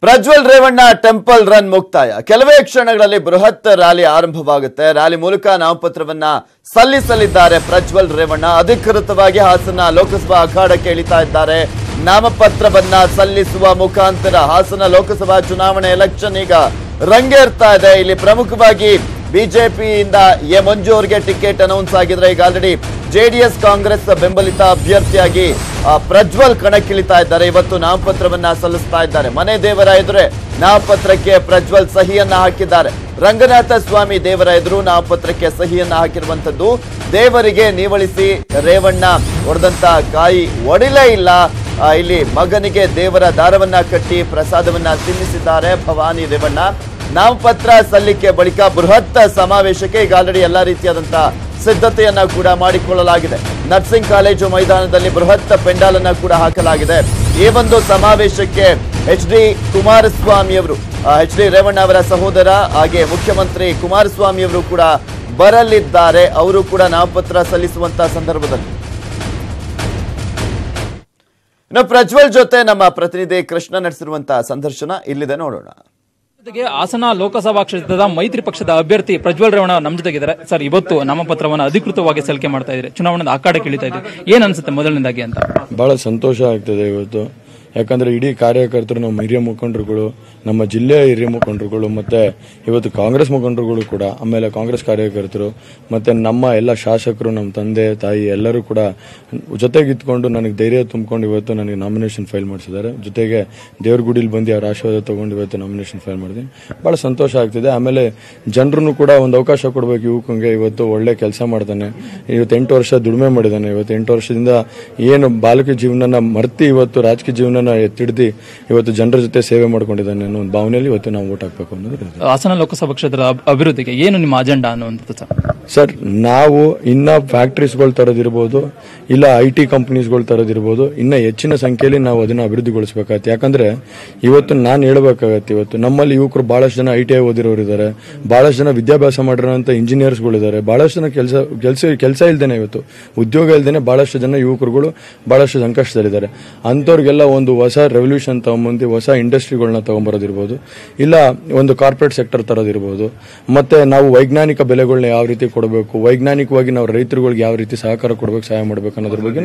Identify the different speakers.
Speaker 1: Prajwal Revanna temple run ಮುಕ್ತಾಯ. ಕೆಲವೇ ಕ್ಷಣಗಳಲ್ಲಿ ಬೃಹತ್ ರ್ಯಾಲಿ ಆರಂಭವಾಗುತ್ತೆ. ರ್ಯಾಲಿ ಮೂಲಕ ನಾಮಪತ್ರವನ್ನ ಸಲ್ಲಿಸಲಿದ್ದಾರೆ ಪ್ರಜ್ವಲ್ ರೇವಣ್ಣ. ಅಧಿಕೃತವಾಗಿ ಹಾಸನ ಲೋಕಸಭಾ ಅಖಾಡಕ್ಕೆ ಇಳಿತಾ ಇದ್ದಾರೆ. ನಾಮಪತ್ರವನ್ನ ಸಲ್ಲಿಸುವ ಮುಖಾಂತರ ಹಾಸನ ಲೋಕಸಭಾ ಚುನಾವಣೆ ಎಲೆಕ್ಷನ್ ಈಗ ರಂಗೇರ್ತಾ ಇದೆ. ಇಲ್ಲಿ ಪ್ರಮುಖವಾಗಿ ಬಿಜೆಪಿಯಿಂದ ಎ ಮಂಜು ಅವರಿಗೆ ಟಿಕೆಟ್ ಅನೌನ್ಸ್ ಆಗಿದ್ರೆ ಈಗ ಆಲ್ರೆಡಿ ಜೆಡಿಎಸ್ ಕಾಂಗ್ರೆಸ್ ಬೆಂಬಲಿತ ಅಭ್ಯರ್ಥಿಯಾಗಿ ಪ್ರಜ್ವಲ್ ಕಣಕ್ಕಿಳಿತಾ ಇದ್ದಾರೆ. ಇವತ್ತು ನಾಮಪತ್ರವನ್ನ ಸಲ್ಲಿಸ್ತಾ ಇದ್ದಾರೆ. ಮನೆ ದೇವರ ಎದುರೇ ನಾಮಪತ್ರಕ್ಕೆ ಪ್ರಜ್ವಲ್ ಸಹಿಯನ್ನ ಹಾಕಿದ್ದಾರೆ. ರಂಗನಾಥ ಸ್ವಾಮಿ ದೇವರ ಎದುರು ನಾಮಪತ್ರಕ್ಕೆ ಸಹಿಯನ್ನ ಹಾಕಿರುವಂತದ್ದು. ದೇವರಿಗೆ ನೀವಳಿಸಿ ರೇವಣ್ಣ ಹೊಡೆದಂತ ಕಾಯಿ ಒಡಿಲೇ ಇಲ್ಲ. ಇಲ್ಲಿ ಮಗನಿಗೆ ದೇವರ ದಾರವನ್ನ ಕಟ್ಟಿ ಪ್ರಸಾದವನ್ನ ತಿನ್ನಿಸಿದ್ದಾರೆ ಭವಾನಿ ರೇವಣ್ಣ. ನಾಮಪತ್ರ ಸಲ್ಲಿಕೆ ಬಳಿಕ ಬೃಹತ್ ಸಮಾವೇಶಕ್ಕೆ ಈಗ ಆಲ್ರೆಡಿ ಎಲ್ಲಾ ರೀತಿಯಾದಂತಹ ಸಿದ್ಧತೆಯನ್ನ ಕೂಡ ಮಾಡಿಕೊಳ್ಳಲಾಗಿದೆ. ನರ್ಸಿಂಗ್ ಕಾಲೇಜು ಮೈದಾನದಲ್ಲಿ ಬೃಹತ್ ಪೆಂಡಾಲ್ ಅನ್ನ ಕೂಡ ಹಾಕಲಾಗಿದೆ. ಈ ಒಂದು ಸಮಾವೇಶಕ್ಕೆ ಎಚ್ ಡಿ ಕುಮಾರಸ್ವಾಮಿ ಅವರು, ಎಚ್ ಡಿ ರೇವಣ್ಣ ಅವರ ಸಹೋದರ ಹಾಗೆ ಮುಖ್ಯಮಂತ್ರಿ ಕುಮಾರಸ್ವಾಮಿ ಅವರು ಕೂಡ ಬರಲಿದ್ದಾರೆ. ಅವರು ಕೂಡ ನಾಮಪತ್ರ ಸಲ್ಲಿಸುವಂತಹ ಸಂದರ್ಭದಲ್ಲಿ ಇನ್ನು ಪ್ರಜ್ವಲ್ ಜೊತೆ ನಮ್ಮ ಪ್ರತಿನಿಧಿ ಕೃಷ್ಣ ನಡೆಸಿರುವಂತಹ ಸಂದರ್ಶನ ಇಲ್ಲಿದೆ, ನೋಡೋಣ.
Speaker 2: ಜೊತೆಗೆ ಹಾಸನ ಲೋಕಸಭಾ ಕ್ಷೇತ್ರದ ಮೈತ್ರಿ ಪಕ್ಷದ ಅಭ್ಯರ್ಥಿ ಪ್ರಜ್ವಲ್ ರೇವಣ್ಣ ನಮ್ಮ ಜೊತೆಗಿದ್ದಾರೆ. ಸರ್, ಇವತ್ತು ನಾಮಪತ್ರವನ್ನು ಅಧಿಕೃತವಾಗಿ ಸಲ್ಲಿಕೆ ಮಾಡ್ತಾ ಇದ್ದಾರೆ, ಚುನಾವಣಾ ಅಖಾಡಕ್ಕೆ ಇಳಿತಾ ಇದ್ದಾರೆ. ಏನ್ ಅನ್ಸುತ್ತೆ ಮೊದಲನೇದಾಗಿ ಅಂತ?
Speaker 3: ಬಹಳ ಸಂತೋಷ ಆಗ್ತದೆ ಇವತ್ತು. ಯಾಕಂದ್ರೆ ಇಡೀ ಕಾರ್ಯಕರ್ತರು, ನಮ್ಮ ಹಿರಿಯ ಮುಖಂಡರುಗಳು, ನಮ್ಮ ಜಿಲ್ಲೆಯ ಹಿರಿಯ ಮುಖಂಡರುಗಳು, ಮತ್ತೆ ಇವತ್ತು ಕಾಂಗ್ರೆಸ್ ಮುಖಂಡರುಗಳು ಕೂಡ, ಆಮೇಲೆ ಕಾಂಗ್ರೆಸ್ ಕಾರ್ಯಕರ್ತರು, ಮತ್ತೆ ನಮ್ಮ ಎಲ್ಲ ಶಾಸಕರು, ನಮ್ಮ ತಂದೆ ತಾಯಿ ಎಲ್ಲರೂ ಕೂಡ ಜೊತೆಗಿತ್ಕೊಂಡು ನನಗೆ ಧೈರ್ಯ ತುಂಬಿಕೊಂಡು ಇವತ್ತು ನನಗೆ ನಾಮಿನೇಷನ್ ಫೈಲ್ ಮಾಡಿಸಿದ್ದಾರೆ. ಜೊತೆಗೆ ದೇವ್ರ ಗುಡಿಲಿ ಬಂದು ಅವ್ರ ಆಶೀರ್ವಾದ ತಗೊಂಡು ಇವತ್ತು ನಾಮಿನೇಷನ್ ಫೈಲ್ ಮಾಡಿದ್ದೀನಿ. ಬಹಳ ಸಂತೋಷ ಆಗ್ತಿದೆ. ಆಮೇಲೆ ಜನರನ್ನು ಕೂಡ ಒಂದು ಅವಕಾಶ ಕೊಡಬೇಕು. ಯುವಕಂಗೆ ಇವತ್ತು ಒಳ್ಳೆ ಕೆಲಸ ಮಾಡ್ತಾನೆ. ಇವತ್ತು 8 ವರ್ಷ ದುಡಿಮೆ ಮಾಡಿದ್ದಾನೆ. ಇವತ್ತು 8 ವರ್ಷದಿಂದ ಏನು ಬಾಲಕ ಜೀವನನ ಮರ್ತಿ ಇವತ್ತು ರಾಜಕೀಯ ಜೀವನ ಎತ್ತಿಡ್ದು ಇವತ್ತು ಜನರ ಜೊತೆ ಸೇವೆ ಮಾಡ್ಕೊಂಡಿದ್ದಾನೆ ಅನ್ನೋ ಒಂದು ಭಾವನೆಯಲ್ಲಿ ಇವತ್ತು ನಾವು ವೋಟ್ ಹಾಕಬೇಕು ಅನ್ನೋದು.
Speaker 2: ಹಾಸನ ಲೋಕಸಭಾ ಕ್ಷೇತ್ರದ ಅಭಿವೃದ್ಧಿಗೆ ಏನು ನಿಮ್ಮ ಅಜೆಂಡಾ ಅನ್ನುವಂಥದ್ದು?
Speaker 3: ಸರ್, ನಾವು ಇನ್ನ ಫ್ಯಾಕ್ಟರೀಸ್ಗಳು ತರೋದಿರ್ಬೋದು, ಇಲ್ಲ IT ಕಂಪನೀಸ್ಗಳು ತರೋದಿರ್ಬೋದು, ಇನ್ನ ಹೆಚ್ಚಿನ ಸಂಖ್ಯೆಯಲ್ಲಿ ನಾವು ಅದನ್ನ ಅಭಿವೃದ್ಧಿಗೊಳಿಸಬೇಕಾಗತ್ತೆ. ಯಾಕಂದ್ರೆ ಇವತ್ತು ನಾನು ಹೇಳ್ಬೇಕಾಗತ್ತೆ, ಇವತ್ತು ನಮ್ಮಲ್ಲಿ ಯುವಕರು ಬಹಳಷ್ಟು ಜನ ITI ಓದಿರೋರು ಇದ್ದಾರೆ, ಬಹಳಷ್ಟು ಜನ ವಿದ್ಯಾಭ್ಯಾಸ ಮಾಡಿರೋಂಥ ಇಂಜಿನಿಯರ್ಸ್ಗಳಿದ್ದಾರೆ, ಬಹಳಷ್ಟು ಜನ ಕೆಲಸ ಇಲ್ದೇನೆ, ಇವತ್ತು ಉದ್ಯೋಗ ಇಲ್ದೇನೆ ಬಹಳಷ್ಟು ಜನ ಯುವಕರುಗಳು ಬಹಳಷ್ಟು ಸಂಕಷ್ಟದಲ್ಲಿದ್ದಾರೆ. ಅಂಥವ್ರಿಗೆಲ್ಲ ಒಂದು ಹೊಸ ರೆವಲ್ಯೂಷನ್ ತಗೊಂಬಂದು ಹೊಸ ಇಂಡಸ್ಟ್ರಿಗಳನ್ನ ತಗೊಂಬರೋದಿರ್ಬೋದು, ಇಲ್ಲ ಒಂದು ಕಾರ್ಪೊರೇಟ್ ಸೆಕ್ಟರ್ ತರೋದಿರ್ಬೋದು, ಮತ್ತೆ ನಾವು ವೈಜ್ಞಾನಿಕ ಬೆಲೆಗಳನ್ನ ಯಾವ ರೀತಿ ಕೊಡಬೇಕು, ವೈಜ್ಞಾನಿಕವಾಗಿ ನಾವು ರೈತರುಗಳಿಗೆ ಯಾವ ರೀತಿ ಸಹಕಾರ ಕೊಡಬೇಕು, ಸಹಾಯ ಮಾಡಬೇಕು ಅನ್ನೋದ್ರ ಬಗ್ಗೆ